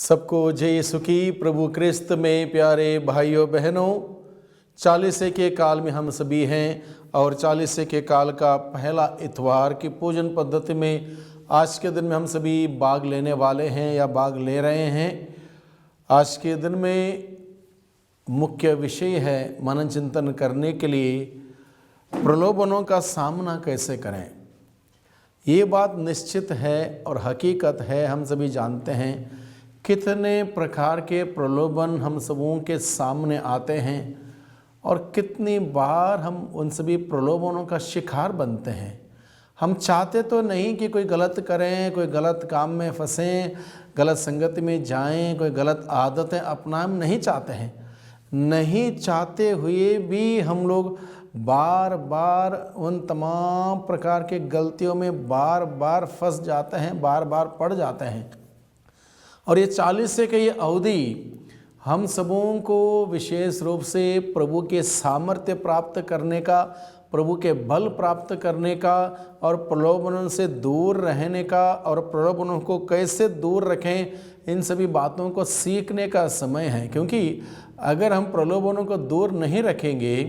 सबको जय यीशु की। प्रभु क्रिस्त में प्यारे भाइयों बहनों, चालीसे के काल में हम सभी हैं और चालीसे के काल का पहला इतवार की पूजन पद्धति में आज के दिन में हम सभी भाग लेने वाले हैं या भाग ले रहे हैं। आज के दिन में मुख्य विषय है मनन चिंतन करने के लिए प्रलोभनों का सामना कैसे करें। ये बात निश्चित है और हकीकत है, हम सभी जानते हैं कितने प्रकार के प्रलोभन हम सबों के सामने आते हैं और कितनी बार हम उन सभी प्रलोभनों का शिकार बनते हैं। हम चाहते तो नहीं कि कोई गलत करें, कोई गलत काम में फंसें, गलत संगति में जाएं, कोई गलत आदतें अपनाएं, हम नहीं चाहते हैं। नहीं चाहते हुए भी हम लोग बार बार उन तमाम प्रकार के गलतियों में बार बार फंस जाते हैं, बार बार पड़ जाते हैं। और ये 40 से की अवधि हम सबों को विशेष रूप से प्रभु के सामर्थ्य प्राप्त करने का, प्रभु के बल प्राप्त करने का और प्रलोभनों से दूर रहने का और प्रलोभनों को कैसे दूर रखें, इन सभी बातों को सीखने का समय है। क्योंकि अगर हम प्रलोभनों को दूर नहीं रखेंगे,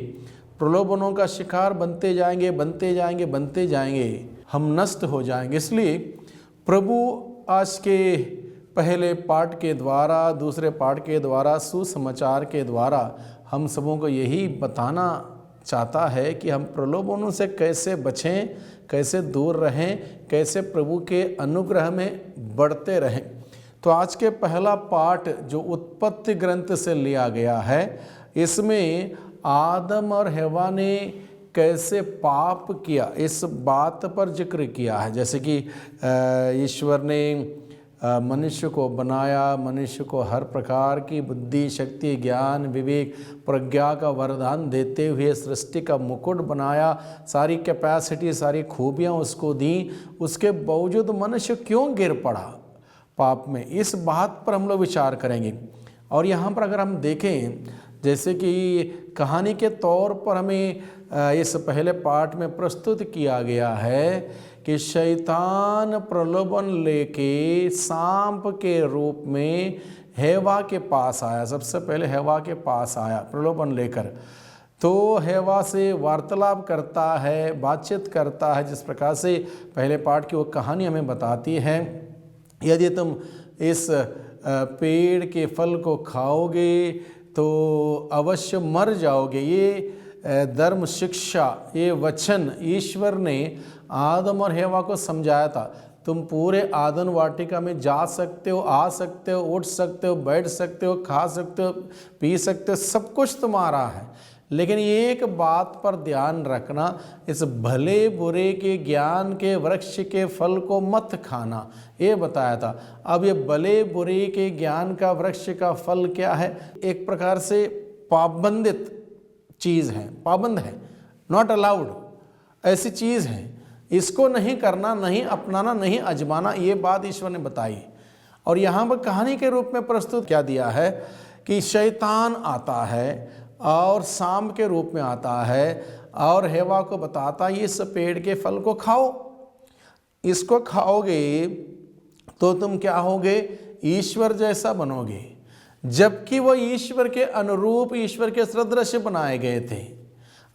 प्रलोभनों का शिकार बनते जाएंगे, हम नष्ट हो जाएंगे। इसलिए प्रभु आज के पहले पाठ के द्वारा, दूसरे पाठ के द्वारा, सुसमाचार के द्वारा हम सबों को यही बताना चाहता है कि हम प्रलोभनों से कैसे बचें, कैसे दूर रहें, कैसे प्रभु के अनुग्रह में बढ़ते रहें। तो आज के पहला पाठ जो उत्पत्ति ग्रंथ से लिया गया है, इसमें आदम और हव्वा ने कैसे पाप किया इस बात पर जिक्र किया है। जैसे कि ईश्वर ने मनुष्य को बनाया, मनुष्य को हर प्रकार की बुद्धि, शक्ति, ज्ञान, विवेक, प्रज्ञा का वरदान देते हुए सृष्टि का मुकुट बनाया, सारी कैपेसिटी, सारी खूबियाँ उसको दी। उसके बावजूद मनुष्य क्यों गिर पड़ा पाप में, इस बात पर हम लोग विचार करेंगे। और यहाँ पर अगर हम देखें, जैसे कि कहानी के तौर पर हमें इस पहले पाठ में प्रस्तुत किया गया है कि शैतान प्रलोभन लेके सांप के रूप में हव्वा के पास आया। सबसे पहले हव्वा के पास आया प्रलोभन लेकर, तो हव्वा से वार्तालाप करता है, बातचीत करता है। जिस प्रकार से पहले पाठ की वो कहानी हमें बताती है, यदि तुम इस पेड़ के फल को खाओगे तो अवश्य मर जाओगे। ये धर्म शिक्षा, ये वचन ईश्वर ने आदम और हव्वा को समझाया था। तुम पूरे आदन वाटिका में जा सकते हो, आ सकते हो, उठ सकते हो, बैठ सकते हो, खा सकते हो, पी सकते हो, सब कुछ तुम्हारा है। लेकिन ये एक बात पर ध्यान रखना, इस भले बुरे के ज्ञान के वृक्ष के फल को मत खाना, ये बताया था। अब ये भले बुरे के ज्ञान का वृक्ष का फल क्या है? एक प्रकार से पाबंदित चीज़ है, पाबंद है, नॉट अलाउड, ऐसी चीज़ है। इसको नहीं करना, नहीं अपनाना, नहीं आजमाना, ये बात ईश्वर ने बताई। और यहाँ पर कहानी के रूप में प्रस्तुत क्या दिया है कि शैतान आता है और सांप के रूप में आता है और हव्वा को बताता है इस पेड़ के फल को खाओ, इसको खाओगे तो तुम क्या होगे? ईश्वर जैसा बनोगे। जबकि वो ईश्वर के अनुरूप, ईश्वर के सदृश बनाए गए थे।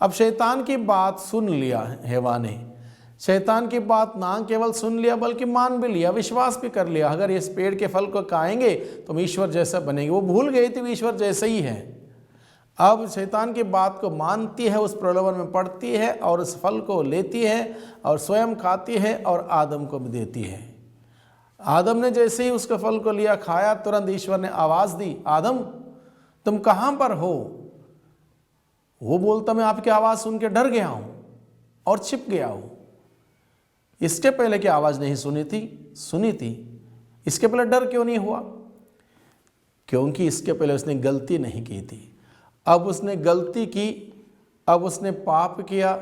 अब शैतान की बात सुन लिया हव्वा ने, शैतान की बात ना केवल सुन लिया बल्कि मान भी लिया, विश्वास भी कर लिया। अगर इस पेड़ के फल को खाएंगे तो हम ईश्वर जैसा बनेंगे। वो भूल गई थी वो ईश्वर जैसे ही है। अब शैतान की बात को मानती है, उस प्रलोभन में पड़ती है और उस फल को लेती है और स्वयं खाती है और आदम को भी देती है। आदम ने जैसे ही उसके फल को लिया, खाया, तुरंत ईश्वर ने आवाज़ दी, आदम तुम कहाँ पर हो? वो बोलता मैं आपकी आवाज़ सुन के डर गया हूँ और छिप गया हूँ। इसके पहले की आवाज़ नहीं सुनी थी। इसके पहले डर क्यों नहीं हुआ? क्योंकि इसके पहले उसने गलती नहीं की थी। अब उसने गलती की, अब उसने पाप किया,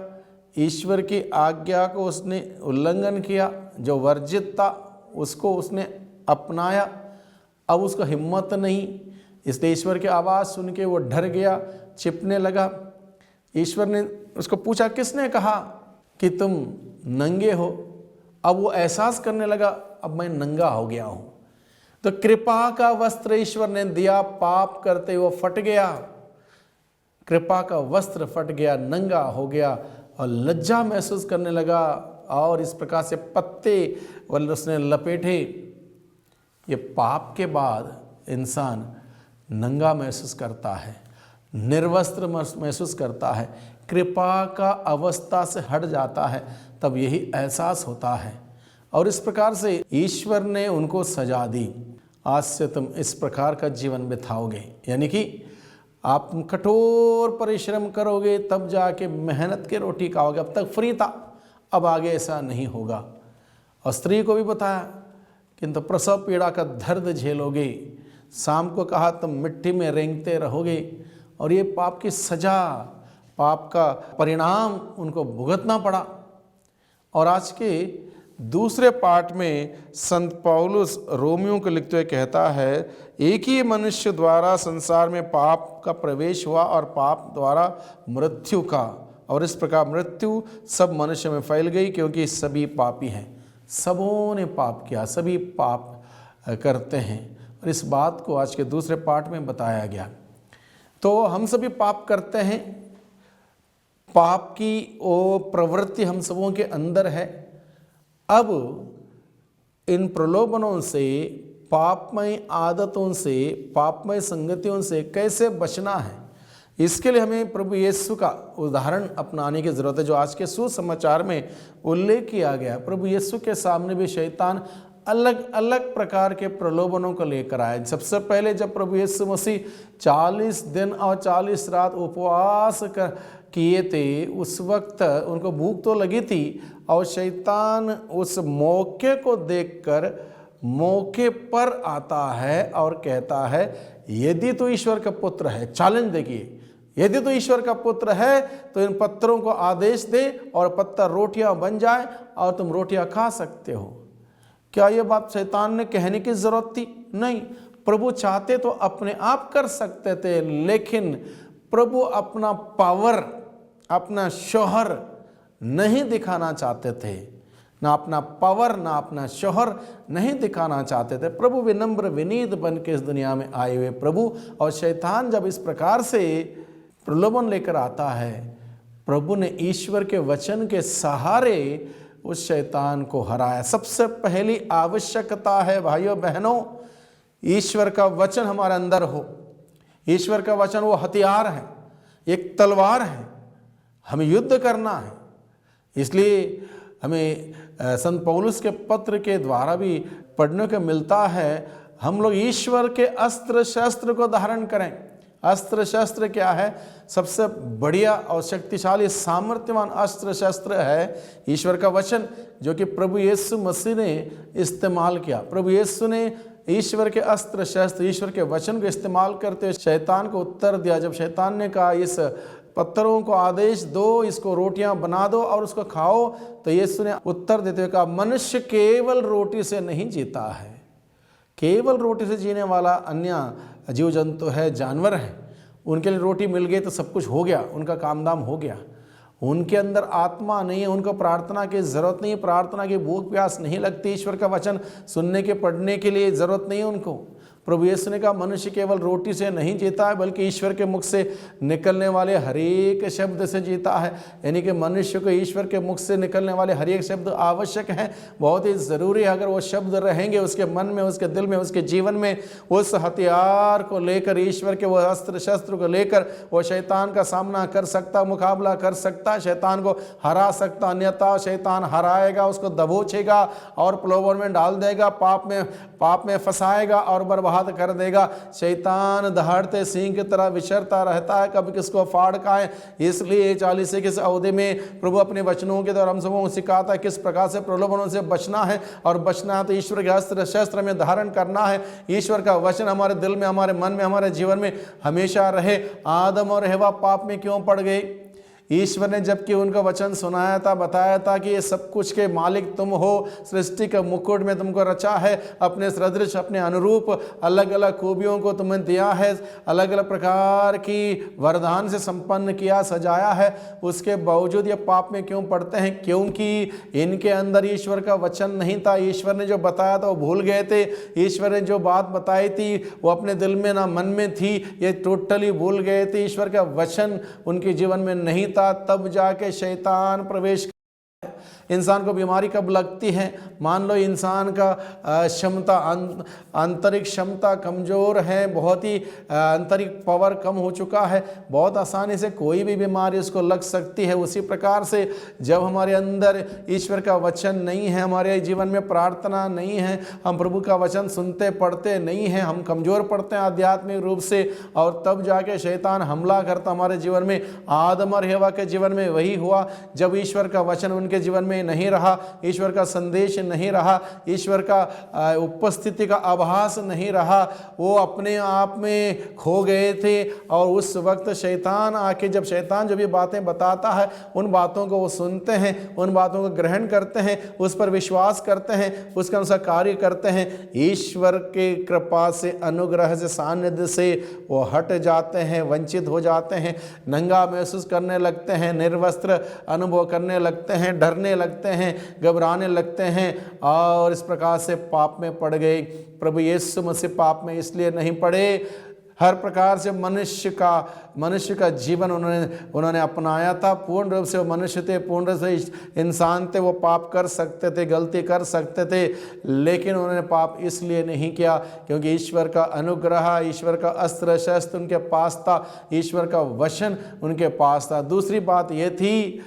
ईश्वर की आज्ञा को उसने उल्लंघन किया, जो वर्जित था उसको उसने अपनाया। अब उसको हिम्मत नहीं, इसलिए ईश्वर की आवाज़ सुन के वो डर गया, छिपने लगा। ईश्वर ने उसको पूछा, किसने कहा कि तुम नंगे हो? अब वो एहसास करने लगा, अब मैं नंगा हो गया हूँ। तो कृपा का वस्त्र ईश्वर ने दिया, पाप करते हुए फट गया, कृपा का वस्त्र फट गया, नंगा हो गया और लज्जा महसूस करने लगा और इस प्रकार से पत्ते उसने लपेटे। ये पाप के बाद इंसान नंगा महसूस करता है, निर्वस्त्र महसूस करता है, कृपा का अवस्था से हट जाता है, तब यही एहसास होता है। और इस प्रकार से ईश्वर ने उनको सजा दी, आज से तुम इस प्रकार का जीवन बिताओगे, यानी कि आप कठोर परिश्रम करोगे तब जाके मेहनत की रोटी खाओगे। अब तक फ्री था, अब आगे ऐसा नहीं होगा। और स्त्री को भी बताया किंतु प्रसव पीड़ा का दर्द झेलोगे, शाम को कहा तुम मिट्टी में रेंगते रहोगे। और ये पाप की सजा, पाप का परिणाम उनको भुगतना पड़ा। और आज के दूसरे पाठ में संत पौलुस रोमियों को लिखते हुए कहता है, एक ही मनुष्य द्वारा संसार में पाप का प्रवेश हुआ और पाप द्वारा मृत्यु का, और इस प्रकार मृत्यु सब मनुष्य में फैल गई क्योंकि सभी पापी हैं। सबों ने पाप किया, सभी पाप करते हैं। और इस बात को आज के दूसरे पाठ में बताया गया। तो हम सभी पाप करते हैं, पाप की वो प्रवृत्ति हम सबों के अंदर है। अब इन प्रलोभनों से, पापमय आदतों से, पापमय संगतियों से कैसे बचना है, इसके लिए हमें प्रभु यीशु का उदाहरण अपनाने की ज़रूरत है, जो आज के सुसमाचार में उल्लेख किया गया। प्रभु यीशु के सामने भी शैतान अलग अलग प्रकार के प्रलोभनों को लेकर आए। सबसे पहले जब प्रभु यीशु मसीह 40 दिन और 40 रात उपवास किए थे, उस वक्त उनको भूख तो लगी थी और शैतान उस मौके को देखकर मौके पर आता है और कहता है, यदि तू ईश्वर का पुत्र है, चैलेंज देखिए, यदि तू ईश्वर का पुत्र है तो इन पत्थरों को आदेश दे और पत्थर रोटियां बन जाए और तुम रोटियां खा सकते हो। क्या यह बात शैतान ने कहने की जरूरत थी? नहीं। प्रभु चाहते तो अपने आप कर सकते थे, लेकिन प्रभु अपना पावर, अपना शोहर नहीं दिखाना चाहते थे। ना अपना पावर, ना अपना शोहर नहीं दिखाना चाहते थे। प्रभु विनम्र विनीत बन के इस दुनिया में आए हुए प्रभु, और शैतान जब इस प्रकार से प्रलोभन लेकर आता है, प्रभु ने ईश्वर के वचन के सहारे उस शैतान को हराया। सबसे पहली आवश्यकता है भाइयों बहनों, ईश्वर का वचन हमारे अंदर हो। ईश्वर का वचन वो हथियार है, एक तलवार है, हमें युद्ध करना है। इसलिए हमें संत पौलुस के पत्र के द्वारा भी पढ़ने को मिलता है, हम लोग ईश्वर के अस्त्र शस्त्र को धारण करें। अस्त्र शस्त्र क्या है? सबसे बढ़िया और शक्तिशाली सामर्थ्यवान अस्त्र शस्त्र है ईश्वर का वचन, जो कि प्रभु यीशु मसीह ने इस्तेमाल किया। प्रभु यीशु ने ईश्वर के अस्त्र शस्त्र, ईश्वर के वचन को इस्तेमाल करते हुए शैतान को उत्तर दिया। जब शैतान ने कहा इस पत्थरों को आदेश दो, इसको रोटियां बना दो और उसको खाओ, तो यीशु ने उत्तर देते हुए कहा, मनुष्य केवल रोटी से नहीं जीता है। केवल रोटी से जीने वाला अन्य जीव जंतु है, जानवर है, उनके लिए रोटी मिल गई तो सब कुछ हो गया, उनका काम दाम हो गया। उनके अंदर आत्मा नहीं है, उनको प्रार्थना की ज़रूरत नहीं, प्रार्थना की भूख प्यास नहीं लगती, ईश्वर का वचन सुनने के पढ़ने के लिए ज़रूरत नहीं है उनको। प्रभु यीशु ने कहा मनुष्य केवल रोटी से नहीं जीता है, बल्कि ईश्वर के मुख से निकलने वाले हर एक शब्द से जीता है। यानी कि मनुष्य को ईश्वर के मुख से निकलने वाले हर एक शब्द आवश्यक है, बहुत ही ज़रूरी है। अगर वो शब्द रहेंगे उसके मन में, उसके दिल में, उसके जीवन में, उस हथियार को लेकर, ईश्वर के वो अस्त्र शस्त्र को लेकर वो शैतान का सामना कर सकता, मुकाबला कर सकता, शैतान को हरा सकता। अन्यथा शैतान हराएगा, उसको दबोचेगा और प्रलोभन में डाल देगा, पाप में फंसाएगा और बर्बाद कर देगा। शैतान दहाड़ते सिंह की तरह विचरता रहता है, कभी किसको फाड़ खाए। इसलिए 40 की इस अवधि में प्रभु अपने वचनों के द्वारा हम सबों को सिखाता है किस प्रकार से प्रलोभनों से बचना है। और बचना है तो ईश्वर के अस्त्र शस्त्र में धारण करना है। ईश्वर का वचन हमारे दिल में, हमारे मन में, हमारे जीवन में हमेशा रहे। आदम और हवा पाप में क्यों पड़ गए? ईश्वर ने जबकि उनका वचन सुनाया था, बताया था कि ये सब कुछ के मालिक तुम हो, सृष्टि के मुकुट में तुमको रचा है, अपने सदृश अपने अनुरूप अलग अलग खूबियों को तुम्हें दिया है, अलग अलग प्रकार की वरदान से संपन्न किया, सजाया है, उसके बावजूद ये पाप में क्यों पड़ते हैं? क्योंकि इनके अंदर ईश्वर का वचन नहीं था। ईश्वर ने जो बताया था वो भूल गए थे। ईश्वर ने जो बात बताई थी वो अपने दिल में ना मन में थी, ये टोटली भूल गए थे। ईश्वर का वचन उनके जीवन में नहीं था। तब जाके शैतान प्रवेश। इंसान को बीमारी कब लगती है? मान लो इंसान का क्षमता, आंतरिक क्षमता कमज़ोर है, बहुत ही आंतरिक पावर कम हो चुका है, बहुत आसानी से कोई भी बीमारी उसको लग सकती है। उसी प्रकार से जब हमारे अंदर ईश्वर का वचन नहीं है, हमारे जीवन में प्रार्थना नहीं है, हम प्रभु का वचन सुनते पढ़ते नहीं हैं, हम कमज़ोर पड़ते हैं आध्यात्मिक रूप से, और तब जाके शैतान हमला करता हमारे जीवन में। आदम और हव्वा के जीवन में वही हुआ। जब ईश्वर का वचन उनके जीवन में नहीं रहा, ईश्वर का संदेश नहीं रहा, ईश्वर का उपस्थिति का आभास नहीं रहा, वो अपने आप में खो गए थे। और उस वक्त शैतान आके, जब शैतान जो भी बातें बताता है उन बातों को वो सुनते हैं, उन बातों को ग्रहण करते हैं, उस पर विश्वास करते हैं, उसके अनुसार कार्य करते हैं। ईश्वर के कृपा से, अनुग्रह से, सानिध्य से वो हट जाते हैं, वंचित हो जाते हैं, नंगा महसूस करने लगते हैं, निर्वस्त्र अनुभव करने लगते हैं, डरने लगते हैं, घबराने लगते हैं, और इस प्रकार से पाप में पड़ गए। प्रभु यीशु मसीह पाप में इसलिए नहीं पड़े। हर प्रकार से मनुष्य का जीवन उन्होंने अपनाया था। पूर्ण रूप से वो मनुष्य थे, पूर्ण रूप से इंसान थे, वो पाप कर सकते थे, गलती कर सकते थे, लेकिन उन्होंने पाप इसलिए नहीं किया क्योंकि ईश्वर का अनुग्रह, ईश्वर का अस्त्र शस्त्र उनके पास था, ईश्वर का वचन उनके पास था। दूसरी बात ये थी,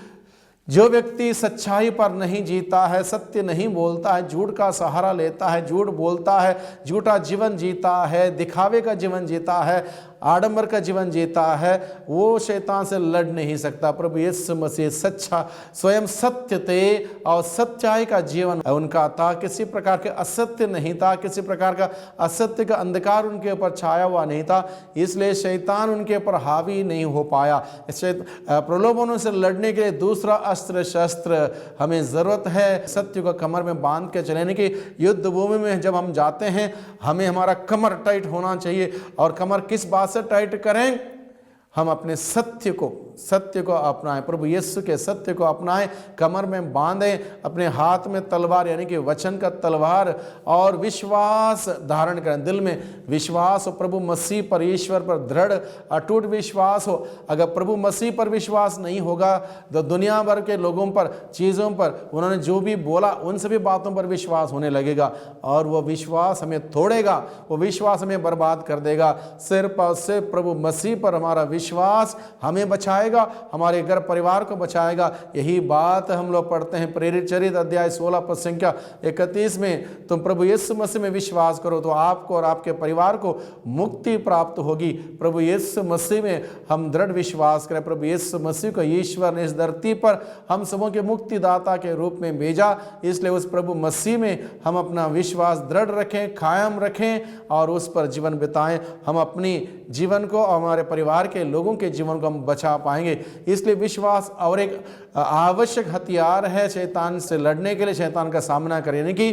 जो व्यक्ति सच्चाई पर नहीं जीता है, सत्य नहीं बोलता है, झूठ का सहारा लेता है, झूठ बोलता है, झूठा जीवन जीता है, दिखावे का जीवन जीता है, आडंबर का जीवन जीता है, वो शैतान से लड़ नहीं सकता। प्रभु यीशु मसीह सच्चा, स्वयं सत्य थे और सच्चाई का जीवन उनका था। किसी प्रकार के असत्य नहीं था, किसी प्रकार का असत्य का अंधकार उनके ऊपर छाया हुआ नहीं था, इसलिए शैतान उनके ऊपर हावी नहीं हो पाया। प्रलोभनों से लड़ने के लिए दूसरा अस्त्र शस्त्र हमें ज़रूरत है, सत्य को कमर में बांध के चलने की। युद्ध भूमि में जब हम जाते हैं, हमें हमारा कमर टाइट होना चाहिए। और कमर किस बात से टाइट करें? हम अपने सत्य को अपनाएं, प्रभु यीशु के सत्य को अपनाएं, कमर में बांधें, अपने हाथ में तलवार यानी कि वचन का तलवार, और विश्वास धारण करें। दिल में विश्वास हो प्रभु मसीह पर, ईश्वर पर दृढ़ अटूट विश्वास हो। अगर प्रभु मसीह पर विश्वास नहीं होगा तो दुनिया भर के लोगों पर, चीज़ों पर, उन्होंने जो भी बोला उन सभी बातों पर विश्वास होने लगेगा, और वो विश्वास हमें तोड़ेगा, वो विश्वास हमें बर्बाद कर देगा। सिर्फ और सिर्फ प्रभु मसीह पर हमारा विश्वास हमें बचाएगा, हमारे घर परिवार को बचाएगा। यही बात हम लोग पढ़ते हैं प्रेरित चरित्र अध्याय 16 पद संख्या 31 में, तुम प्रभु यीशु मसीह में विश्वास करो तो आपको और आपके परिवार को मुक्ति प्राप्त होगी। प्रभु यीशु मसीह में हम दृढ़ विश्वास करें। प्रभु यीशु मसीह को ईश्वर ने इस धरती पर हम सबों के मुक्तिदाता के रूप में भेजा, इसलिए उस प्रभु मसीह में हम अपना विश्वास दृढ़ रखें, कायम रखें और उस पर जीवन बिताएं। हम अपनी जीवन को, हमारे परिवार के लोगों के जीवन को हम बचा पाएंगे। इसलिए विश्वास और एक आवश्यक हथियार है शैतान से लड़ने के लिए, शैतान का सामना करने की।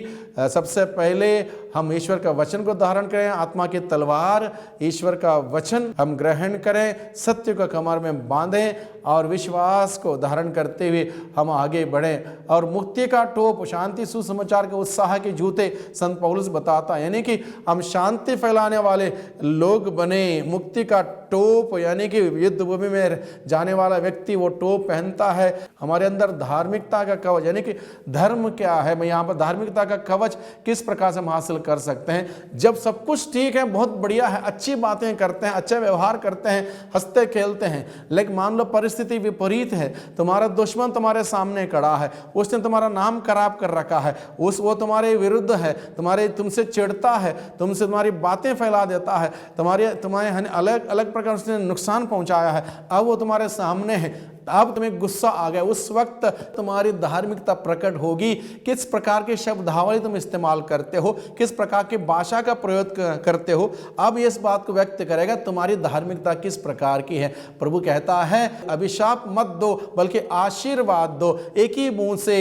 सबसे पहले हम ईश्वर का वचन को धारण करें, आत्मा की तलवार ईश्वर का वचन हम ग्रहण करें, सत्य को कमर में बांधें और विश्वास को धारण करते हुए हम आगे बढ़ें। और मुक्ति का टोप, शांति सुसमाचार के उत्साह के जूते संत पौलुस बताता है, यानी कि हम शांति फैलाने वाले लोग बने। मुक्ति का टोप यानी कि युद्ध भूमि में जाने वाला व्यक्ति वो टोप पहनता है। हमारे अंदर धार्मिकता का कवच, यानी कि धर्म क्या है, मैं यहाँ पर धार्मिकता का कवच किस प्रकार से हम हासिल कर सकते हैं। जब सब कुछ ठीक है, बहुत बढ़िया है, अच्छी बातें करते हैं, अच्छा व्यवहार करते हैं, हंसते खेलते हैं, लेकिन मान लो परिस्थिति विपरीत है, तुम्हारा दुश्मन तुम्हारे सामने खड़ा है, उसने तुम्हारा नाम खराब कर रखा है, वो तुम्हारे विरुद्ध है, तुमसे चिढ़ता है, तुमसे तुम्हारी बातें फैला देता है, तुम्हारे अलग अलग प्रकार से नुकसान पहुंचाया है, अब वो तुम्हारे सामने है। अब तुम्हें गुस्सा आ गया, उस वक्त तुम्हारी धार्मिकता प्रकट होगी। किस प्रकार के शब्दावली तुम इस्तेमाल करते हो, किस प्रकार की भाषा का प्रयोग करते हो, अब इस बात को व्यक्त करेगा तुम्हारी धार्मिकता किस प्रकार की है। प्रभु कहता है अभिशाप मत दो बल्कि आशीर्वाद दो। एक ही मुंह से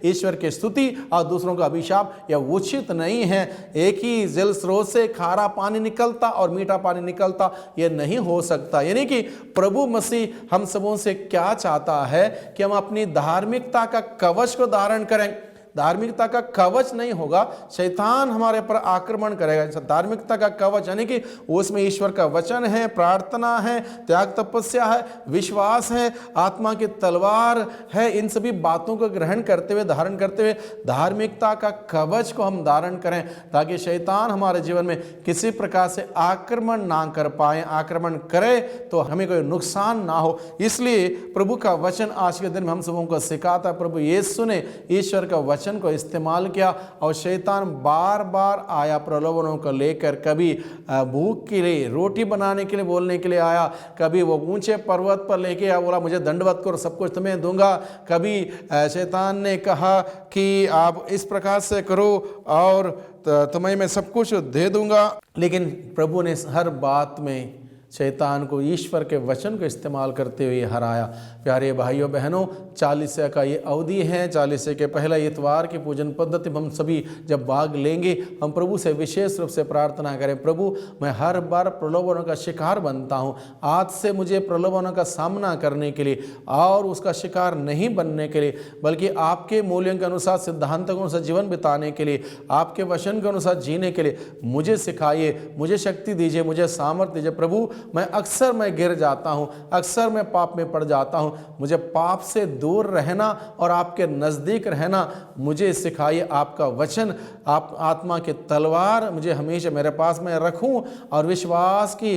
ईश्वर की स्तुति और दूसरों का अभिशाप यह उचित नहीं है। एक ही जल स्रोत से खारा पानी निकलता और मीठा पानी निकलता, यह नहीं हो सकता। यानी कि प्रभु मसीह हम सबों से क्या चाहता है कि हम अपनी धार्मिकता का कवच को धारण करें। धार्मिकता का कवच नहीं होगा, शैतान हमारे पर आक्रमण करेगा। धार्मिकता का कवच यानी कि उसमें ईश्वर का वचन है, प्रार्थना है, त्याग तपस्या है, विश्वास है, आत्मा की तलवार है। इन सभी बातों को ग्रहण करते हुए, धारण करते हुए धार्मिकता का कवच को हम धारण करें, ताकि शैतान हमारे जीवन में किसी प्रकार से आक्रमण ना कर पाए। आक्रमण करे तो हमें कोई नुकसान ना हो। इसलिए प्रभु का वचन आज के दिन में हम सबों को सिखाता। प्रभु यीशु ने ईश्वर का वचन को इस्तेमाल किया और शैतान बार बार आया प्रलोभनों को लेकर। कभी भूख के लिए, रोटी बनाने के लिए बोलने के लिए आया, कभी वो ऊंचे पर्वत पर लेके आया, बोला मुझे दंडवत करो सब कुछ तुम्हें दूंगा। कभी शैतान ने कहा कि आप इस प्रकार से करो और तुम्हें मैं सब कुछ दे दूंगा। लेकिन प्रभु ने हर बात में शैतान को ईश्वर के वचन को इस्तेमाल करते हुए हराया। प्यारे भाइयों बहनों, चालीसा का ये अवधि है। चालीसे के पहला इतवार की पूजन पद्धति हम सभी जब भाग लेंगे, हम प्रभु से विशेष रूप से प्रार्थना करें, प्रभु मैं हर बार प्रलोभनों का शिकार बनता हूँ। आज से मुझे प्रलोभनों का सामना करने के लिए और उसका शिकार नहीं बनने के लिए, बल्कि आपके मूल्यों के अनुसार, सिद्धांतों के अनुसार जीवन बिताने के लिए, आपके वचन के अनुसार जीने के लिए मुझे सिखाइए, मुझे शक्ति दीजिए, मुझे सामर्थ्य दीजिए। प्रभु मैं गिर जाता हूँ, अक्सर मैं पाप में पड़ जाता हूँ। मुझे पाप से दूर रहना और आपके नज़दीक रहना मुझे सिखाइए। आपका वचन, आप आत्मा की तलवार मुझे हमेशा मेरे पास में रखूं और विश्वास की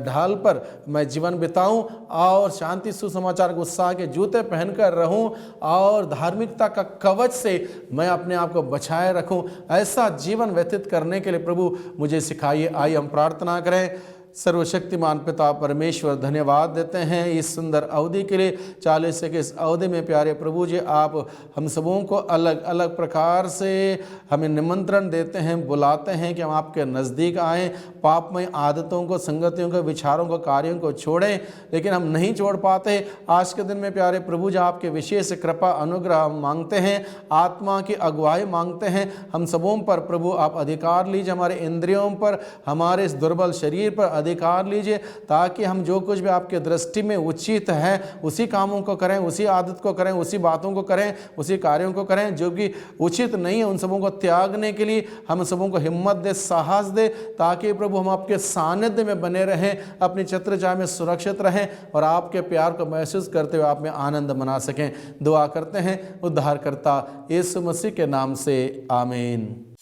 ढाल पर मैं जीवन बिताऊं और शांति सुसमाचार उत्साह के जूते पहनकर रहूं और धार्मिकता का कवच से मैं अपने आप को बचाए रखूं। ऐसा जीवन व्यतीत करने के लिए प्रभु मुझे सिखाइए। आइए हम प्रार्थना करें। सर्वशक्तिमान पिता परमेश्वर, धन्यवाद देते हैं इस सुंदर अवधि के लिए। 40 के इस अवधि में प्यारे प्रभु जी, आप हम सबों को अलग अलग प्रकार से हमें निमंत्रण देते हैं, बुलाते हैं कि हम आपके नज़दीक आएँ, पापमय आदतों को, संगतियों को, विचारों को, कार्यों को छोड़ें। लेकिन हम नहीं छोड़ पाते। आज के दिन में प्यारे प्रभु जी, आपके विशेष कृपा अनुग्रह मांगते हैं, आत्मा की अगुवाई मांगते हैं। हम सबों पर प्रभु आप अधिकार लीजिए, हमारे इंद्रियों पर, हमारे इस दुर्बल शरीर पर अधिकार लीजिए, ताकि हम जो कुछ भी आपके दृष्टि में उचित है उसी कामों को करें, उसी आदत को करें, उसी बातों को करें, उसी कार्यों को करें। जो कि उचित नहीं है उन सबों को त्यागने के लिए हम सबों को हिम्मत दे, साहस दे, ताकि प्रभु हम आपके सानिध्य में बने रहें, अपनी छत्रछाया में सुरक्षित रहें और आपके प्यार को महसूस करते हुए आप में आनंद मना सकें। दुआ करते हैं उद्धारकर्ता यीशु मसीह के नाम से, आमीन।